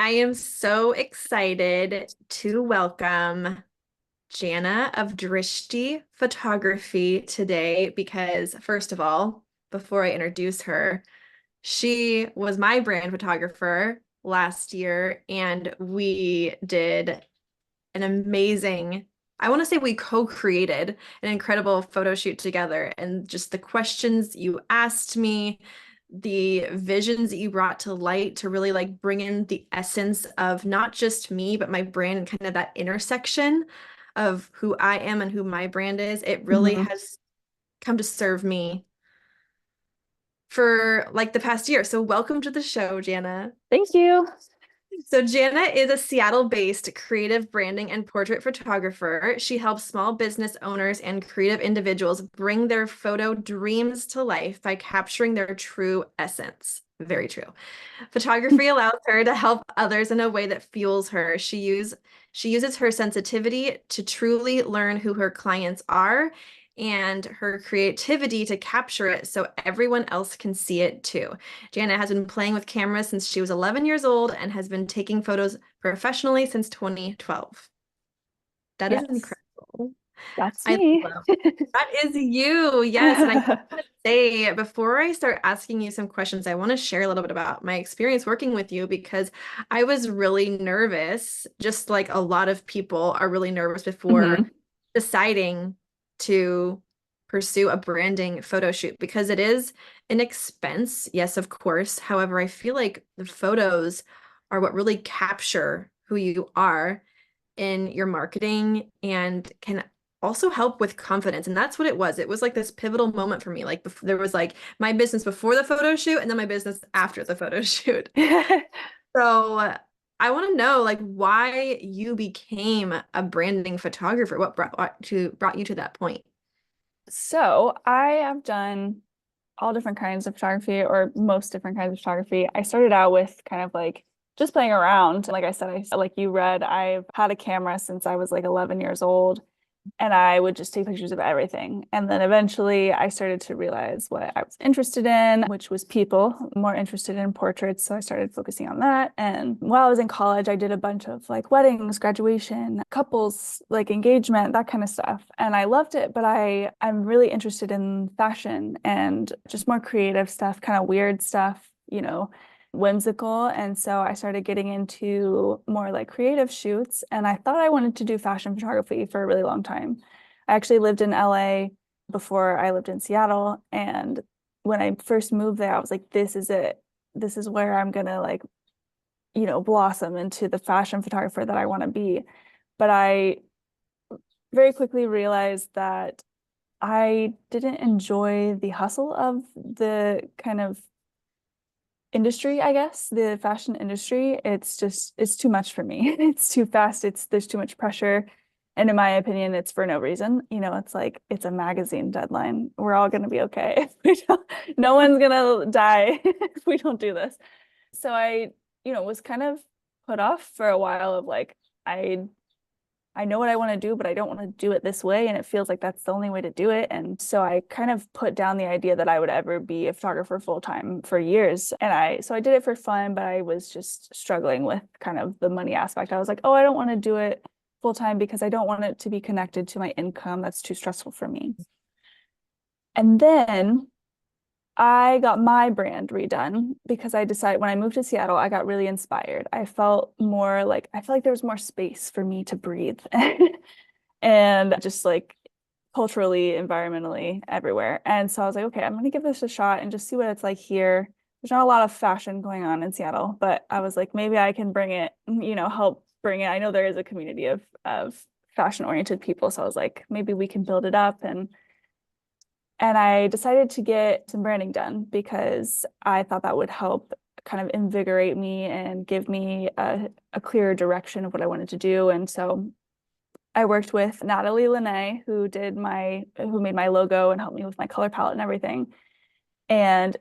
I am so excited to welcome Janna of Drishti Photography today because, first of all, before I introduce her, she was my brand photographer last year, and we did an amazing, I want to say we co-created an incredible photo shoot together. And just the questions you asked me, the visions that you brought to light to really like bring in the essence of not just me, but my brand and kind of that intersection of who I am and who my brand is, it really Mhm. has come to serve me for like the past year. So welcome to the show, Janna. Thank you. So Janna is a Seattle-based creative branding and portrait photographer. She helps small business owners and creative individuals bring their photo dreams to life by capturing their true essence. Very true. Photography allows her to help others in a way that fuels her. She uses her sensitivity to truly learn who her clients are and her creativity to capture it so everyone else can see it too. Janna has been playing with cameras since she was 11 years old and has been taking photos professionally since 2012. That is Yes, incredible. that's I me. love that is you. Yes. And I want to say, before I start asking you some questions, I want to share a little bit about my experience working with you because I was really nervous, just like a lot of people are really nervous before hmm deciding to pursue a branding photo shoot because it is an expense. Yes, of course. However, I feel like the photos are what really capture who you are in your marketing and can also help with confidence. And that's what it was. It was like this pivotal moment for me. Like there was like my business before the photo shoot and then my business after the photo shoot. So I want to know like why you became a branding photographer. What brought you to that point? So I have done all different kinds of photography, or most different kinds of photography. I started out with kind of like just playing around. Like I said, like you read, I've had a camera since I was like 11 years old. And I would just take pictures of everything. And then eventually I started to realize what I was interested in, which was people, more interested in portraits. So I started focusing on that. And while I was in college, I did a bunch of like weddings, graduation, couples, like engagement, that kind of stuff. And I loved it, but I'm really interested in fashion and just more creative stuff, kind of weird stuff, whimsical. And so I started getting into more like creative shoots. And I thought I wanted to do fashion photography for a really long time. I actually lived in LA before I lived in Seattle. And when I first moved there, I was like, this is it. This is where I'm gonna like, blossom into the fashion photographer that I want to be. But I very quickly realized that I didn't enjoy the hustle of the kind of industry, I guess, the fashion industry. It's too much for me. It's too fast. There's too much pressure. And in my opinion, it's for no reason. It's like it's a magazine deadline. We're all gonna be okay. If we don't, no one's gonna die if we don't do this. So I, was kind of put off for a while of like, I I know what I want to do, but I don't want to do it this way. And it feels like that's the only way to do it. And so I kind of put down the idea that I would ever be a photographer full time for years. So I did it for fun, but I was just struggling with kind of the money aspect. I was like, oh, I don't want to do it full time because I don't want it to be connected to my income. That's too stressful for me. And then I got my brand redone because I decided when I moved to Seattle, I got really inspired. I felt like there was more space for me to breathe. And just like culturally, environmentally, everywhere. And so I was like, okay, I'm gonna give this a shot and just see what it's like here. There's not a lot of fashion going on in Seattle, but I was like, maybe I can bring it, help bring it. I know there is a community of fashion oriented people. So I was like, maybe we can build it up and I decided to get some branding done because I thought that would help kind of invigorate me and give me a clearer direction of what I wanted to do. And so I worked with Natalie Lene, who made my logo and helped me with my color palette and everything. And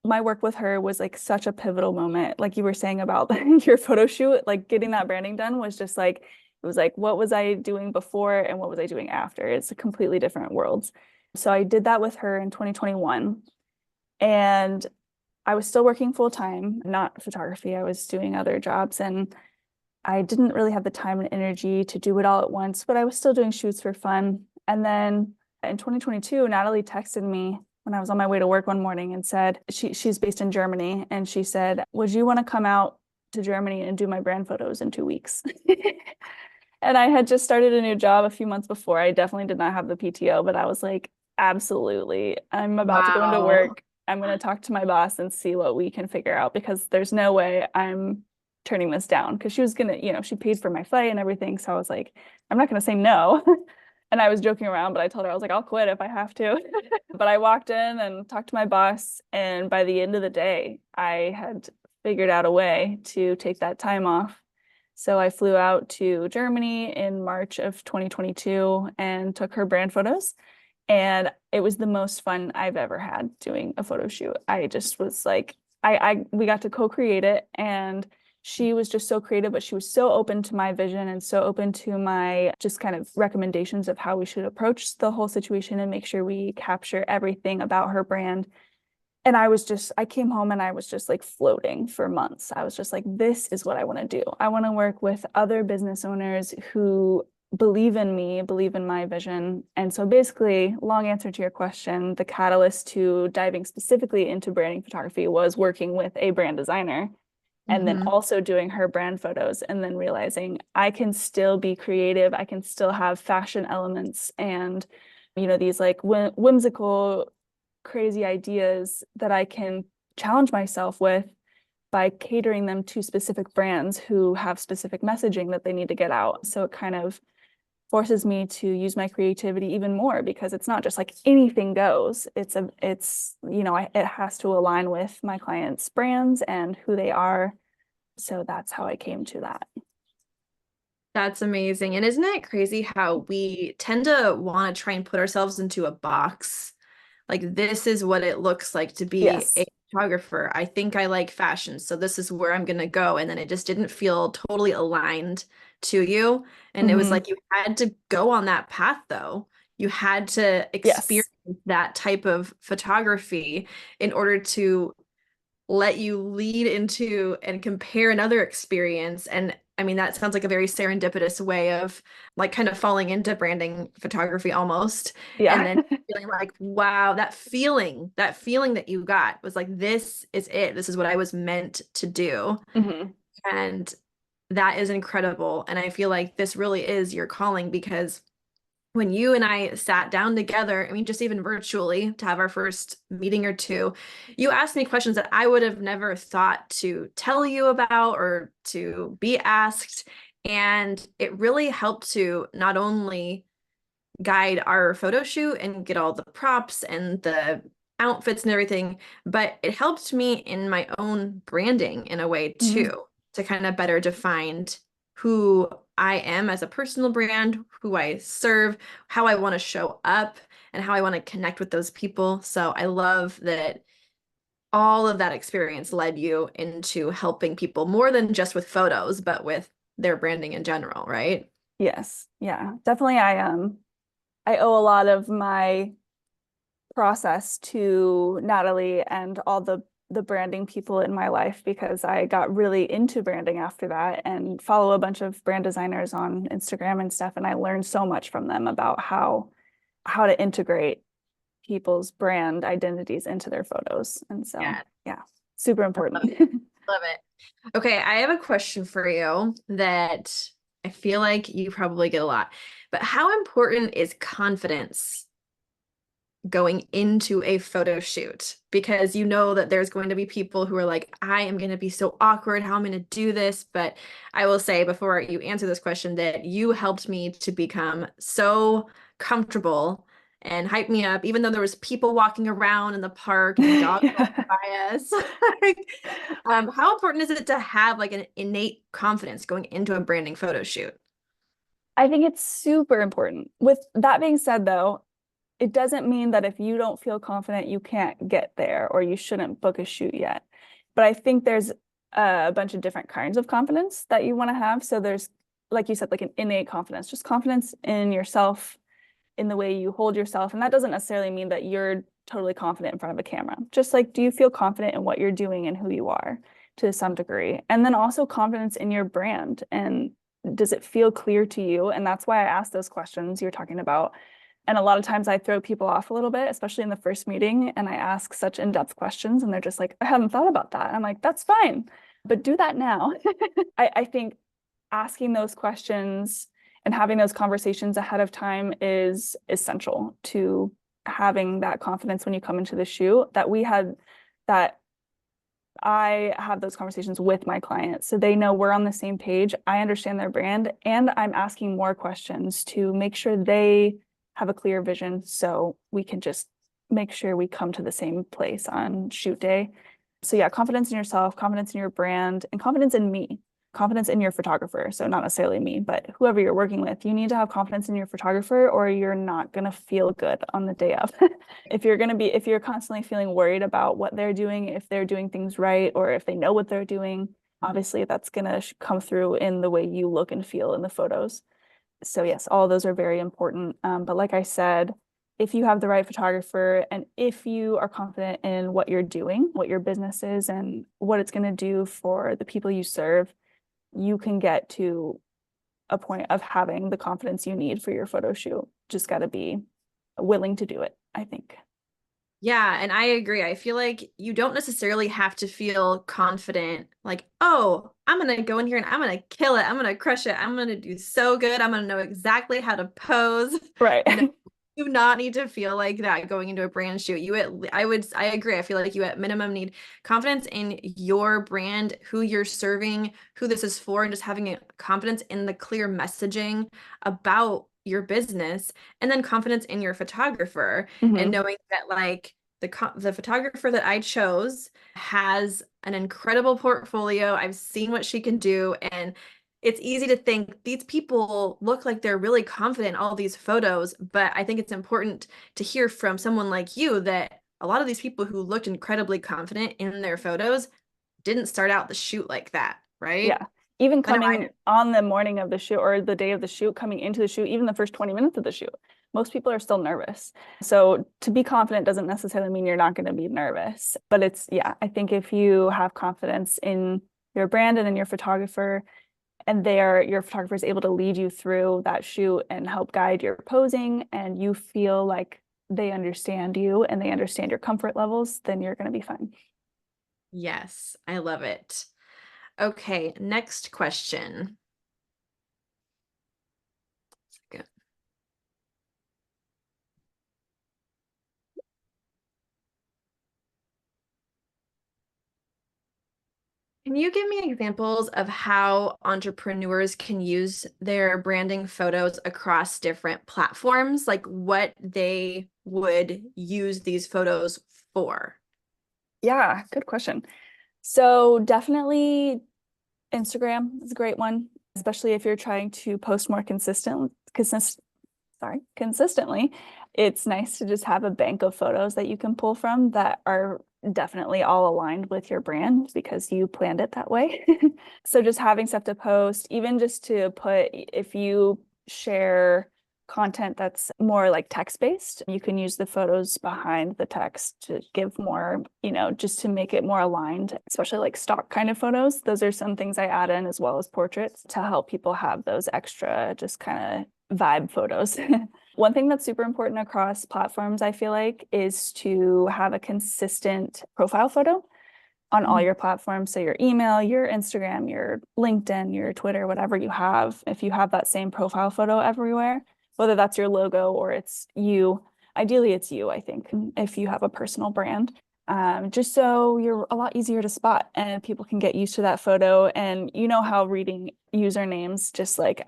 my work with her was like such a pivotal moment. Like you were saying about your photo shoot, like getting that branding done was just like, it was like, what was I doing before and what was I doing after? It's a completely different worlds. So I did that with her in 2021. And I was still working full time, not photography. I was doing other jobs and I didn't really have the time and energy to do it all at once, but I was still doing shoots for fun. And then in 2022, Natalie texted me when I was on my way to work one morning and said, she's based in Germany, and she said, would you want to come out to Germany and do my brand photos in 2 weeks? And I had just started a new job a few months before. I definitely did not have the PTO, but I was like, absolutely. I'm about to go into Wow. work. I'm going to talk to my boss and see what we can figure out because there's no way I'm turning this down because she was going to, she paid for my flight and everything. So I was like, I'm not going to say no. And I was joking around, but I told her, I was like, I'll quit if I have to. But I walked in and talked to my boss. And by the end of the day, I had figured out a way to take that time off. So I flew out to Germany in March of 2022 and took her brand photos. And it was the most fun I've ever had doing a photo shoot. I just was like, we got to co-create it, and she was just so creative, but she was so open to my vision and so open to my just kind of recommendations of how we should approach the whole situation and make sure we capture everything about her brand. And I came home and I was just like floating for months. I was just like, this is what I want to do. I want to work with other business owners who believe in me, believe in my vision. And so basically, long answer to your question, the catalyst to diving specifically into branding photography was working with a brand designer and then Hmm. also doing her brand photos and then realizing I can still be creative. I can still have fashion elements and, these like whimsical, crazy ideas that I can challenge myself with by catering them to specific brands who have specific messaging that they need to get out. So it kind of forces me to use my creativity even more because it's not just like anything goes. It has to align with my clients' brands and who they are. So that's how I came to that. That's amazing. And isn't it crazy how we tend to want to try and put ourselves into a box? Like, this is what it looks like to be a Yes. photographer. I think I like fashion, so this is where I'm going to go. And then it just didn't feel totally aligned to you. And it was Hmm. like you had to go on that path, though. You had to Yes. experience that type of photography in order to let you lead into and compare another experience. And I mean, that sounds like a very serendipitous way of like kind of falling into branding photography almost. And Yeah. then feeling like, wow, that feeling that you got was like, this is it. This is what I was meant to do. Hmm. And that is incredible. And I feel like this really is your calling because when you and I sat down together, I mean, just even virtually to have our first meeting or two, you asked me questions that I would have never thought to tell you about or to be asked. And it really helped to not only guide our photo shoot and get all the props and the outfits and everything, but it helped me in my own branding in a way Hmm. too, to kind of better define who I am as a personal brand, who I serve, how I want to show up, and how I want to connect with those people. So I love that all of that experience led you into helping people more than just with photos, but with their branding in general, right? Yes. Yeah. Definitely I owe a lot of my process to Natalie and all the branding people in my life because I got really into branding after that and follow a bunch of brand designers on Instagram and stuff. And I learned so much from them about how to integrate people's brand identities into their photos. And so, Yeah. yeah, super I love important. it. Love it. Okay, I have a question for you that I feel like you probably get a lot. But how important is confidence going into a photo shoot? Because you know that there's going to be people who are like, I am going to be so awkward. How am I going to do this? But I will say before you answer this question that you helped me to become so comfortable and hype me up, even though there was people walking around in the park and dogs walking Yeah. by us. Like, how important is it to have like an innate confidence going into a branding photo shoot? I think it's super important. With that being said, though, it doesn't mean that if you don't feel confident, you can't get there or you shouldn't book a shoot yet. But I think there's a bunch of different kinds of confidence that you want to have. So there's, like you said, like an innate confidence, just confidence in yourself, in the way you hold yourself. And that doesn't necessarily mean that you're totally confident in front of a camera. Just like, do you feel confident in what you're doing and who you are to some degree? And then also confidence in your brand. And does it feel clear to you? And that's why I asked those questions you're talking about. And a lot of times I throw people off a little bit, especially in the first meeting, and I ask such in-depth questions and they're just like, I haven't thought about that. I'm like, that's fine, but do that now. I think asking those questions and having those conversations ahead of time is essential to having that confidence when you come into the shoot that I have those conversations with my clients so they know we're on the same page. I understand their brand and I'm asking more questions to make sure they have a clear vision so we can just make sure we come to the same place on shoot day. So yeah, confidence in yourself, confidence in your brand, and confidence in me. Confidence in your photographer. So not necessarily me, but whoever you're working with, you need to have confidence in your photographer or you're not going to feel good on the day of. If you're constantly feeling worried about what they're doing, if they're doing things right, or if they know what they're doing, obviously that's going to come through in the way you look and feel in the photos. So yes, all of those are very important. But like I said, if you have the right photographer and if you are confident in what you're doing, what your business is, and what it's going to do for the people you serve, you can get to a point of having the confidence you need for your photo shoot. Just got to be willing to do it, I think. Yeah, and I agree. I feel like you don't necessarily have to feel confident, like, oh, I'm gonna go in here and I'm gonna kill it. I'm gonna crush it. I'm gonna do so good. I'm gonna know exactly how to pose. Right. No, you do not need to feel like that going into a brand shoot. I agree. I feel like you at minimum need confidence in your brand, who you're serving, who this is for, and just having a confidence in the clear messaging about your business, and then confidence in your photographer and Mhm. knowing that like the photographer that I chose has an incredible portfolio. I've seen what she can do, and it's easy to think these people look like they're really confident in all these photos, but I think it's important to hear from someone like you that a lot of these people who looked incredibly confident in their photos didn't start out the shoot like that, right? Yeah. Even I know I coming on the morning of the shoot or the day of the shoot, coming into the shoot, even the first 20 minutes of the shoot, most people are still nervous. So to be confident doesn't necessarily mean you're not going to be nervous. But yeah, I think if you have confidence in your brand and in your photographer, and your photographer is able to lead you through that shoot and help guide your posing, and you feel like they understand you and they understand your comfort levels, then you're going to be fine. Yes, I love it. Okay, next question. Good. Can you give me examples of how entrepreneurs can use their branding photos across different platforms, like what they would use these photos for? Yeah, good question. So definitely Instagram is a great one, especially if you're trying to post more consistently. It's nice to just have a bank of photos that you can pull from that are definitely all aligned with your brand because you planned it that way. So just having stuff to post, even just to put, if you share content that's more like text-based, you can use the photos behind the text to give more, just to make it more aligned, especially like stock kind of photos. Those are some things I add in as well as portraits to help people have those extra just kind of vibe photos. One thing that's super important across platforms, I feel like, is to have a consistent profile photo on all your platforms. So your email, your Instagram, your LinkedIn, your Twitter, whatever you have, if you have that same profile photo everywhere, whether that's your logo or it's you, ideally it's you, I think, if you have a personal brand. Just so you're a lot easier to spot and people can get used to that photo. And you know how reading usernames, just like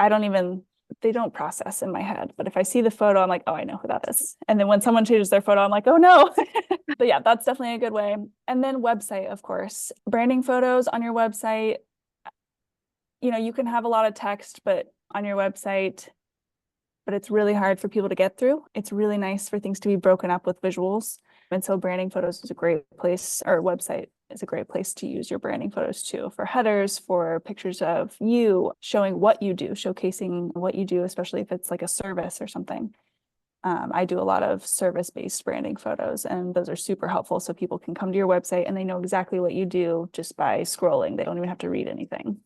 they don't process in my head. But if I see the photo, I'm like, oh, I know who that is. And then when someone changes their photo, I'm like, oh no. But yeah, that's definitely a good way. And then website, of course, branding photos on your website. You can have a lot of text, but on your website, but it's really hard for people to get through. It's really nice for things to be broken up with visuals. And so branding photos is a great place, or website is a great place to use your branding photos too, for headers, for pictures of you, showing what you do, showcasing what you do, especially if it's like a service or something. I do a lot of service-based branding photos, and those are super helpful. So people can come to your website and they know exactly what you do just by scrolling. They don't even have to read anything.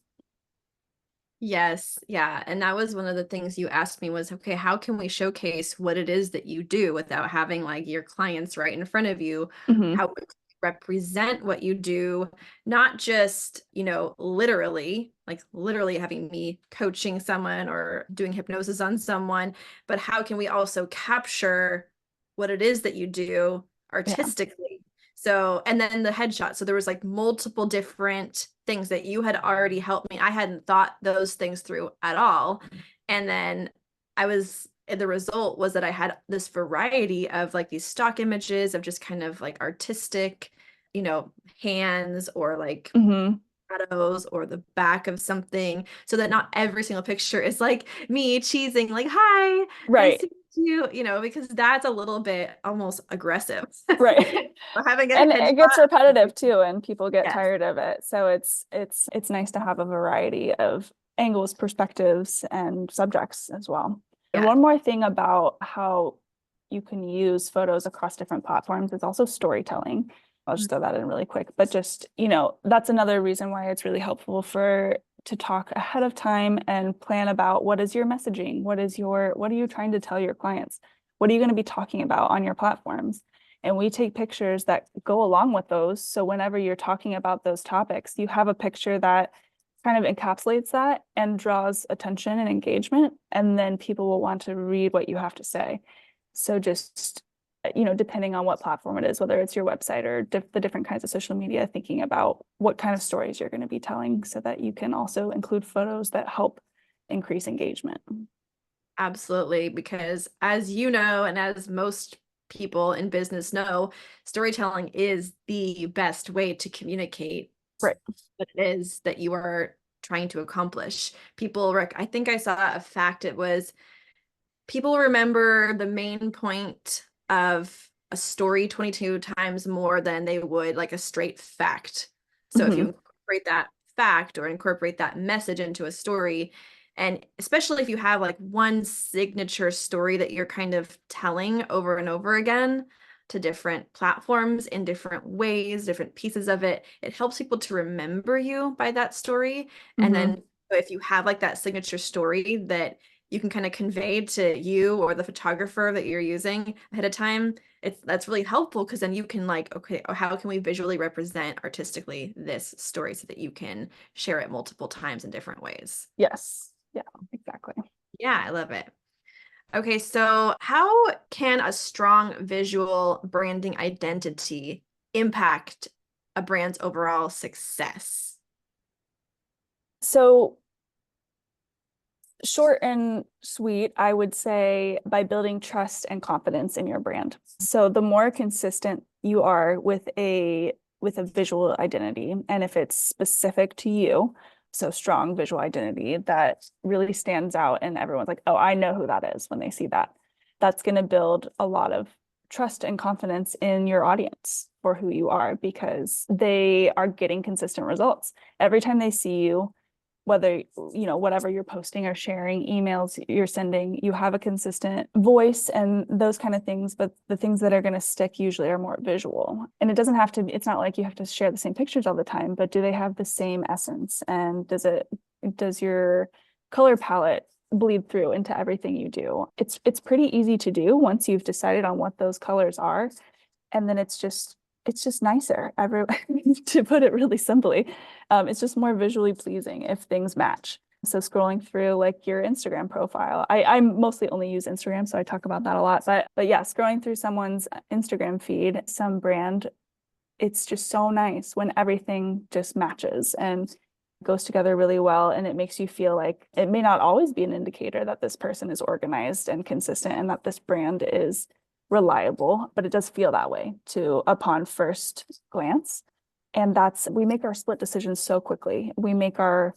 Yes, yeah. And that was one of the things you asked me was, okay, how can we showcase what it is that you do without having like your clients right in front of you? Hmm. How would you represent what you do, not just, literally, like literally having me coaching someone or doing hypnosis on someone, but how can we also capture what it is that you do Yeah. artistically? So, and then the headshot. So there was like multiple different things that you had already helped me. I hadn't thought those things through at all. And then the result was that I had this variety of like these stock images of just kind of like artistic, you know, hands or like Hmm. shadows or the back of something so that not every single picture is like me cheesing like, hi, nice Right. to meet you, because that's a little bit almost aggressive. Right. Having a And it gets headshot. repetitive too, and people get Yes. tired of it. So it's nice to have a variety of angles, perspectives, and subjects as well. And Yeah. one more thing about how you can use photos across different platforms is also storytelling. I'll just throw that in really quick, but just, that's another reason why it's really helpful to talk ahead of time and plan about what is your messaging? What are you trying to tell your clients? What are you going to be talking about on your platforms? And we take pictures that go along with those. So whenever you're talking about those topics, you have a picture that kind of encapsulates that and draws attention and engagement. And then people will want to read what you have to say. So just, depending on what platform it is, whether it's your website or the different kinds of social media, thinking about what kind of stories you're going to be telling so that you can also include photos that help increase engagement. Absolutely, because as you know, and as most people in business know, storytelling is the best way to communicate Right. what it is that you are trying to accomplish. I think I saw a fact, it was people remember the main point of a story 22 times more than they would like a straight fact. So if you Hmm. incorporate that fact or incorporate that message into a story, and especially if you have like one signature story that you're kind of telling over and over again to different platforms in different ways, different pieces of it, it helps people to remember you by that story. And Hmm. then if you have like that signature story that you can kind of convey to you or the photographer that you're using ahead of time, that's really helpful because then you can like, okay, how can we visually represent artistically this story so that you can share it multiple times in different ways. Yes. Yeah, exactly. Yeah, I love it. Okay, so how can a strong visual branding identity impact a brand's overall success? So short and sweet, I would say by building trust and confidence in your brand. So the more consistent you are with a visual identity, and if it's specific to you, so strong visual identity that really stands out and everyone's like, oh, I know who that is when they see that. That's going to build a lot of trust and confidence in your audience for who you are because they are getting consistent results. Every time they see you, whether whatever you're posting or sharing, emails you're sending, you have a consistent voice and those kind of things, but the things that are going to stick usually are more visual. And it's not like you have to share the same pictures all the time, but do they have the same essence? And does your color palette bleed through into everything you do? It's pretty easy to do once you've decided on what those colors are, and then it's just nicer. To put it really simply, it's just more visually pleasing if things match. So scrolling through like your Instagram profile, I mostly only use Instagram, so I talk about that a lot. But yeah, scrolling through someone's Instagram feed, some brand, it's just so nice when everything just matches and goes together really well, and it makes you feel like it may not always be an indicator that this person is organized and consistent and that this brand is reliable, but it does feel that way too upon first glance. And we make our split decisions so quickly. We make our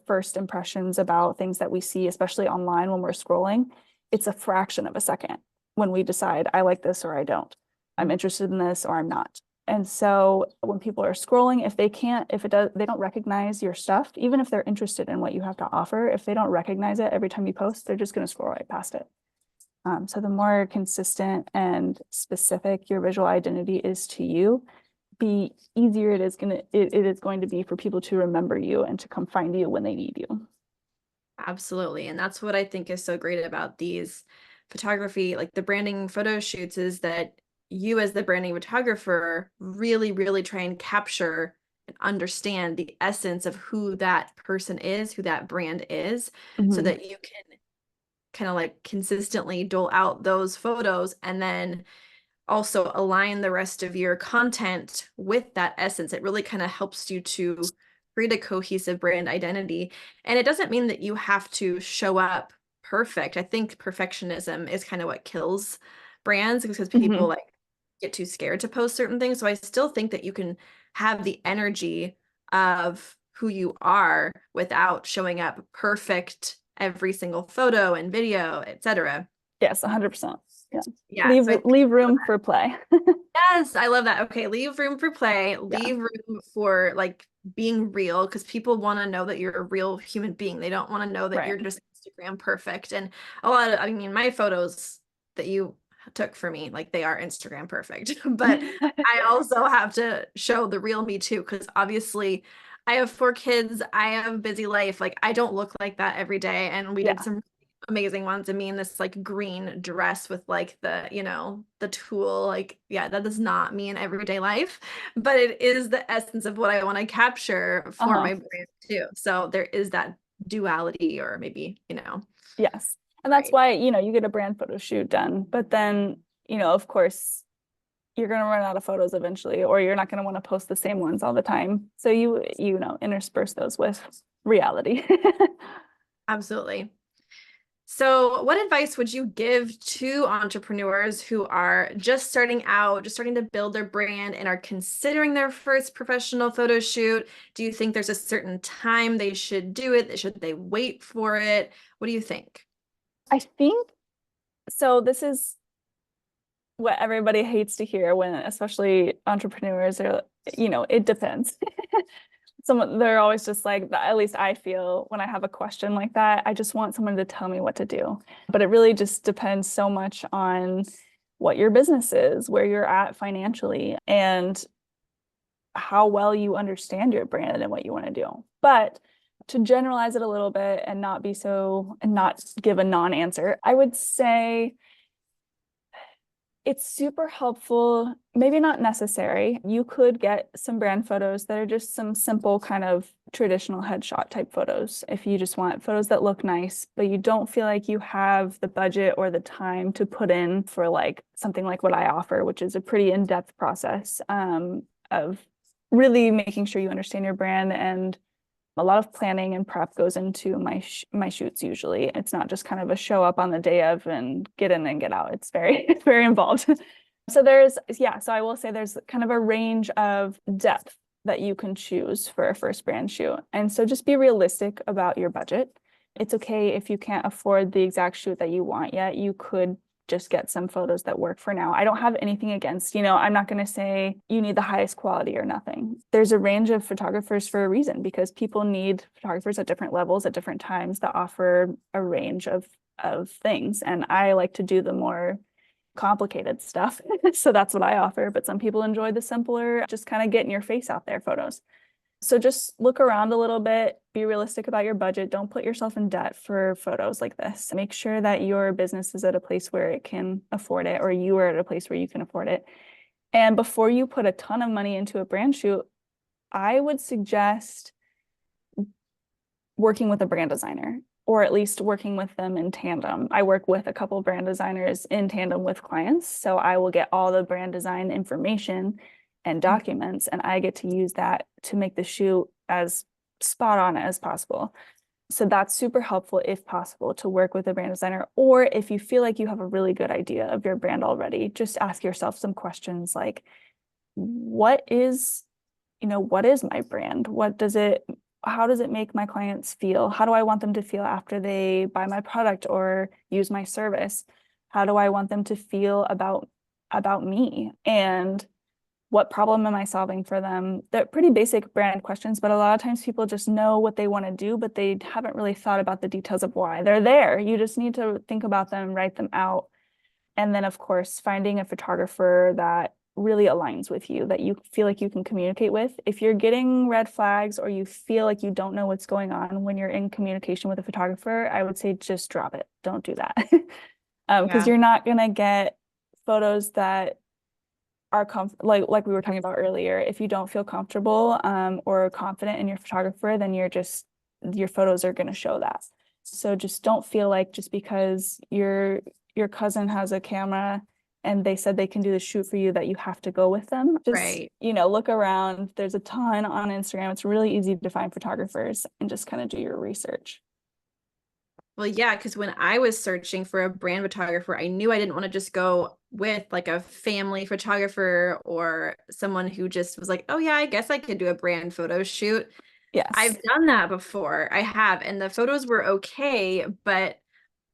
first impressions about things that we see, especially online when we're scrolling. It's a fraction of a second when we decide I like this or I don't. I'm interested in this or I'm not. And so when people are scrolling, they don't recognize your stuff, even if they're interested in what you have to offer, if they don't recognize it every time you post, they're just going to scroll right past it. So the more consistent and specific your visual identity is to you, the easier it is going to be for people to remember you and to come find you when they need you. Absolutely. And that's what I think is so great about these photography, like the branding photo shoots, is that you as the branding photographer really, really try and capture and understand the essence of who that person is, who that brand is, so Mhm. that you can kind of like consistently dole out those photos and then also align the rest of your content with that essence. It really kind of helps you to create a cohesive brand identity. And it doesn't mean that you have to show up perfect. I think perfectionism is kind of what kills brands because people Mhm. like get too scared to post certain things. So I still think that you can have the energy of who you are without showing up perfect every single photo and video, etc. Yes, 100%. Yeah. Yeah, Leave so I think leave room for play. yes, I love that. Okay, leave room for play, Yeah, leave room for like being real because people want to know that you're a real human being. They don't want to know that right. you're just Instagram perfect. And a lot of, I mean, my photos that you took for me, like they are Instagram perfect. But I also have to show the real me too, because obviously I have 4 kids, I have a busy life. Like I don't look like that every day. And we did Yeah. some amazing ones of me in this like green dress with like the, the tulle. Like, yeah, that is not me in everyday life, but it is the essence of what I want to capture for Uh-huh. my brand too. So there is that duality, or maybe, Yes. And that's right. why, you get a brand photo shoot done. But then, of course, you're going to run out of photos eventually, or you're not going to want to post the same ones all the time. So intersperse those with reality. Absolutely. So, what advice would you give to entrepreneurs who are just starting out, just starting to build their brand and are considering their first professional photo shoot? Do you think there's a certain time they should do it? Should they wait for it? What do you think? I think so. This is what everybody hates to hear when, especially entrepreneurs, are, it depends. They're always just like, at least I feel when I have a question like that, I just want someone to tell me what to do. But it really just depends so much on what your business is, where you're at financially, and how well you understand your brand and what you want to do. But to generalize it a little bit and not give a non-answer, I would say it's super helpful, maybe not necessary. You could get some brand photos that are just some simple kind of traditional headshot type photos if you just want photos that look nice, but you don't feel like you have the budget or the time to put in for like something like what I offer, which is a pretty in-depth process of really making sure you understand your brand, and a lot of planning and prep goes into my shoots usually. It's not just kind of a show up on the day of and get in and get out. It's very it's very involved. So I will say there's kind of a range of depth that you can choose for a first brand shoot. And so just be realistic about your budget. It's okay if you can't afford the exact shoot that you want yet. You could just get some photos that work for now. I don't have anything against, I'm not going to say you need the highest quality or nothing. There's a range of photographers for a reason, because people need photographers at different levels at different times that offer a range of things. And I like to do the more complicated stuff. So that's what I offer. But some people enjoy the simpler, just kind of getting your face out there photos. So just look around a little bit, be realistic about your budget. Don't put yourself in debt for photos like this. Make sure that your business is at a place where it can afford it, or you are at a place where you can afford it. And before you put a ton of money into a brand shoot, I would suggest working with a brand designer, or at least working with them in tandem. I work with a couple of brand designers in tandem with clients. So I will get all the brand design information and documents, and I get to use that to make the shoot as spot on as possible. So that's super helpful if possible to work with a brand designer. Or if you feel like you have a really good idea of your brand already, just ask yourself some questions like, what is, what is my brand? How does it make my clients feel? How do I want them to feel after they buy my product or use my service? How do I want them to feel about me? And what problem am I solving for them? They're pretty basic brand questions, but a lot of times people just know what they want to do, but they haven't really thought about the details of why they're there. You just need to think about them, write them out, And then, of course, finding a photographer that really aligns with you, that you feel like you can communicate with. If you're getting red flags or you feel like you don't know what's going on when you're in communication with a photographer, I would say just drop it. Don't do that. Because Yeah. you're not gonna get photos that are like we were talking about earlier. If you don't feel comfortable or confident in your photographer, then your photos are gonna show that. So just don't feel like just because your cousin has a camera and they said they can do the shoot for you that you have to go with them. Just, Right. look around. There's a ton on Instagram. It's really easy to find photographers and just kind of do your research. Well, yeah, because when I was searching for a brand photographer, I knew I didn't want to just go with like a family photographer or someone who just was like, oh, yeah, I guess I could do a brand photo shoot. Yes. I've done that before. I have. And the photos were okay, but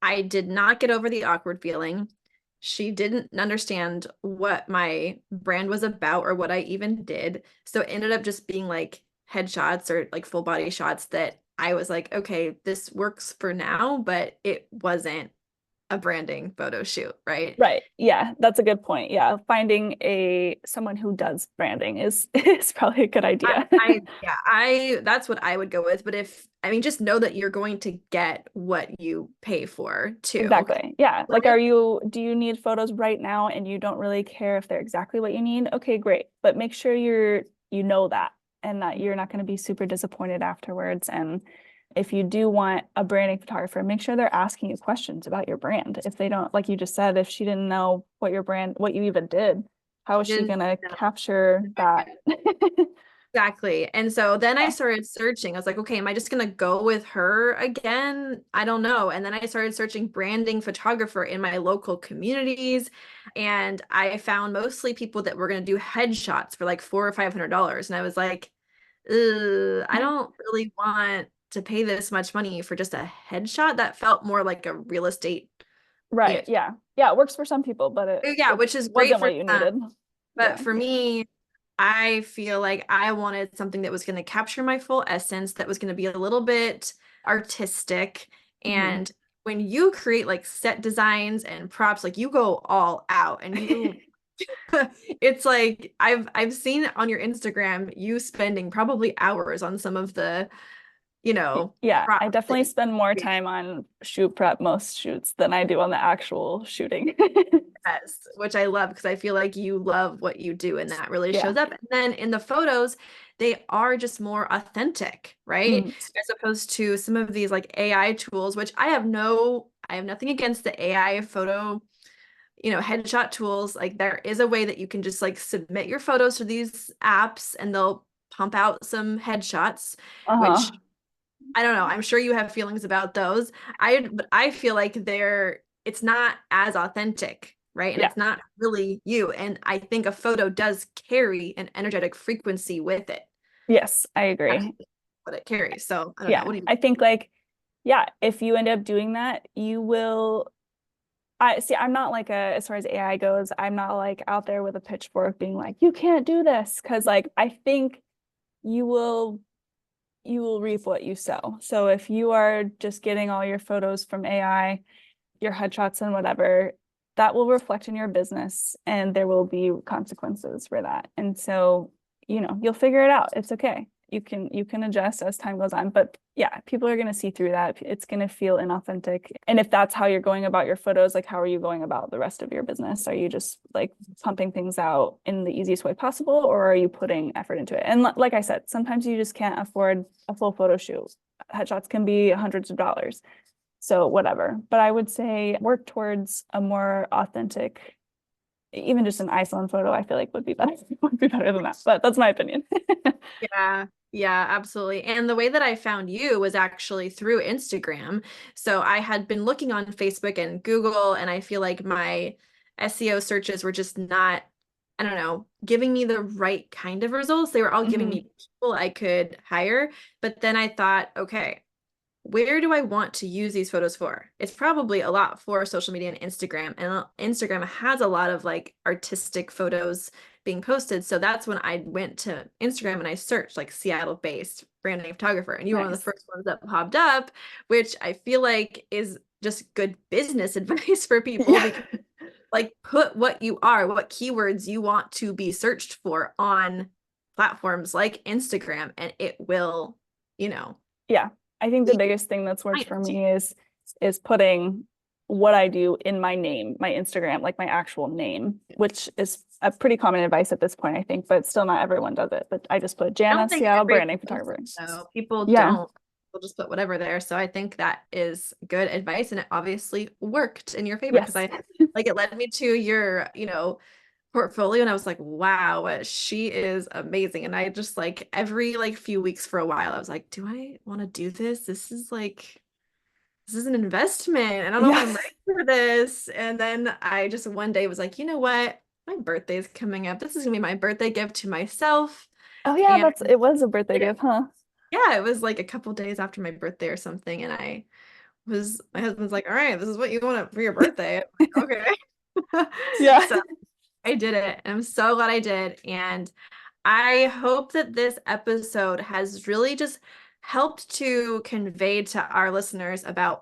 I did not get over the awkward feeling. She didn't understand what my brand was about or what I even did. So it ended up just being like headshots or like full body shots that I was like, okay, this works for now, but it wasn't a branding photo shoot, right? Right. Yeah, that's a good point. Yeah, finding a someone who does branding is is probably a good idea. Yeah, that's what I would go with. But I mean, just know that you're going to get what you pay for too. Exactly. Yeah. Like, do you need photos right now and you don't really care if they're exactly what you need? Okay, great. But make sure you know that and that you're not going to be super disappointed afterwards. And if you do want a branding photographer, make sure they're asking you questions about your brand. If they don't, like you just said, if she didn't know what you even did, how She is she didn't going to know. capture that? Exactly. And so then I Yeah. started searching. I was like, okay, am I just gonna go with her again? I don't know. And then I started searching branding photographer in my local communities. And I found mostly people that were gonna do headshots for like $400 or $500. And I was like, ugh, I don't really want to pay this much money for just a headshot. That felt more like a real estate, you know, Right. Yeah. Yeah. It works for some people, but yeah, it which is great wasn't for what you some. needed. But Yeah. for me, I feel like I wanted something that was going to capture my full essence, that was going to be a little bit artistic. Mhm. And when you create like set designs and props, like you go all out and you it's like I've seen on your Instagram you spending probably hours on some of the, Yeah, I props that definitely you spend more create. time on shoot prep most shoots than I do on the actual shooting. Yes, which I love because I feel like you love what you do and that really Yeah. shows up. And then in the photos, they are just more authentic, right? Mm. As opposed to some of these like AI tools, which I have nothing against the AI photo, headshot tools. Like there is a way that you can just like submit your photos to these apps and they'll pump out some headshots, which Uh-huh. I don't know. I'm sure you have feelings about those. But I feel like it's not as authentic, right? And Yeah. it's not really you. And I think a photo does carry an energetic frequency with it. Yes, I That's agree. what it carries. So I don't know. Yeah. What do you I think like, yeah, if you end up doing that, you will I see, I'm not like as far as AI goes, I'm not like out there with a pitchfork being like, you can't do this. Cause like I think you will you will reap what you sow. So if you are just getting all your photos from AI, your headshots and whatever, that will reflect in your business and there will be consequences for that. And so, you'll figure it out. It's okay. You can adjust as time goes on. But yeah, people are going to see through that. It's going to feel inauthentic. And if that's how you're going about your photos, like how are you going about the rest of your business? Are you just like pumping things out in the easiest way possible, or are you putting effort into it? And like I said, sometimes you just can't afford a full photo shoot. Headshots can be hundreds of dollars. So whatever. But I would say work towards a more authentic, even just an iPhone photo, I feel like would be better, would be better than that. But that's my opinion. Yeah, yeah, absolutely. And the way that I found you was actually through Instagram. So I had been looking on Facebook and Google, and I feel like my SEO searches were just not, I don't know, giving me the right kind of results. They were all giving Mhm. me people I could hire. But then I thought, okay, where do I want to use these photos for? It's probably a lot for social media and Instagram. And Instagram has a lot of like artistic photos being posted. So that's when I went to Instagram and I searched like Seattle-based branding photographer. And you were one of the Nice. first ones that popped up, which I feel like is just good business advice for people Yeah. because like put what you are, what keywords you want to be searched for on platforms like Instagram, and it will, you know, Yeah. I think the lead biggest thing that's worked for clients to you. me is putting what I do in my name, my Instagram, like my actual name, which is a pretty common advice at this point, I think, but still not everyone does it. But I just put I Janna, don't think Seattle everyone branding does photographer. that, though. People Yeah. don't. They'll just put whatever there. So I think that is good advice, and it obviously worked in your favor because Yes. I like it led me to your, portfolio, and I was like, wow, she is amazing. And I just like every like few weeks for a while, I was like, do I want to do this? This is an investment. I don't know if Yeah. I'm ready for this. And then I just one day was like, you know what? My birthday's coming up. This is gonna be my birthday gift to myself. Oh yeah, And it was a birthday did it. gift, huh? Yeah, it was like a couple days after my birthday or something. And my husband's like, all right, this is what you want for your birthday. I'm like, okay. Yeah. So I did it. And I'm so glad I did. And I hope that this episode has really just helped to convey to our listeners about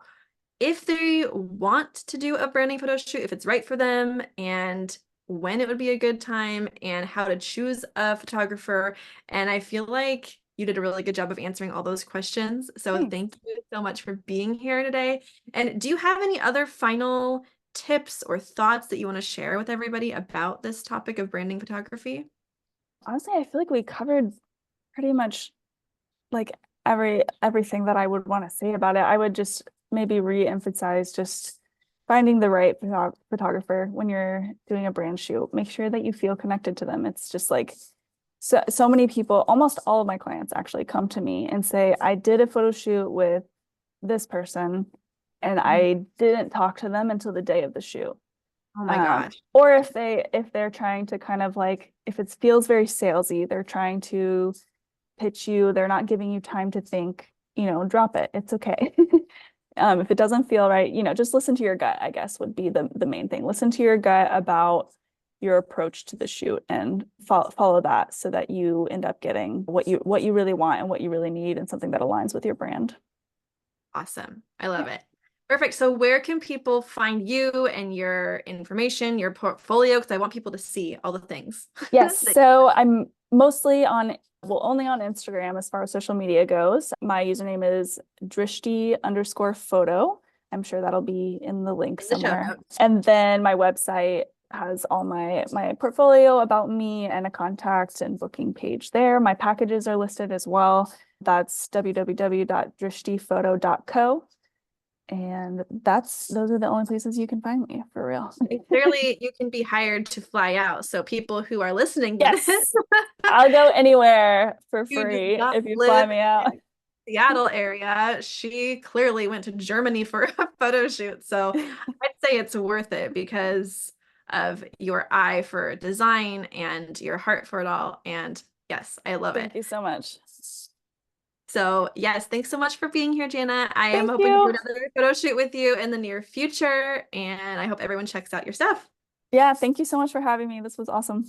if they want to do a branding photo shoot, if it's right for them, and when it would be a good time, and how to choose a photographer. And I feel like you did a really good job of answering all those questions. So Thanks. thank you so much for being here today. And do you have any other final tips or thoughts that you want to share with everybody about this topic of branding photography? Honestly, I feel like we covered pretty much like everything that I would want to say about it. I would just maybe re-emphasize just finding the right photographer when you're doing a brand shoot. Make sure that you feel connected to them. It's just like so many people, almost all of my clients actually come to me and say, I did a photo shoot with this person and Mhm. I didn't talk to them until the day of the shoot. Oh my gosh. Or if they're trying to kind of like if it feels very salesy, they're trying to pitch you, they're not giving you time to think, drop it. It's okay. If it doesn't feel right, just listen to your gut, I guess would be the main thing. Listen to your gut about your approach to the shoot and follow that so that you end up getting what you really want and what you really need and something that aligns with your brand. Awesome. I love Yeah. it. Perfect. So where can people find you and your information, your portfolio? Because I want people to see all the things. Yes. So I'm mostly only on Instagram as far as social media goes. My username is Drishti_photo. I'm sure that'll be in the link In the show somewhere. notes. And then my website has all my portfolio about me and a contact and booking page there. My packages are listed as well. That's www.drishtiphoto.co. And those are the only places you can find me for real. And clearly, you can be hired to fly out. So people who are listening to this, Yes. I'll go anywhere for who do free not if you fly live me out. in Seattle area, she clearly went to Germany for a photo shoot. So I'd say it's worth it because of your eye for design and your heart for it all. And yes, I love it. Thank you so much. So yes, thanks so much for being here, Jana. I am Thank hoping to do you. another photo shoot with you in the near future, and I hope everyone checks out your stuff. Yeah, thank you so much for having me. This was awesome.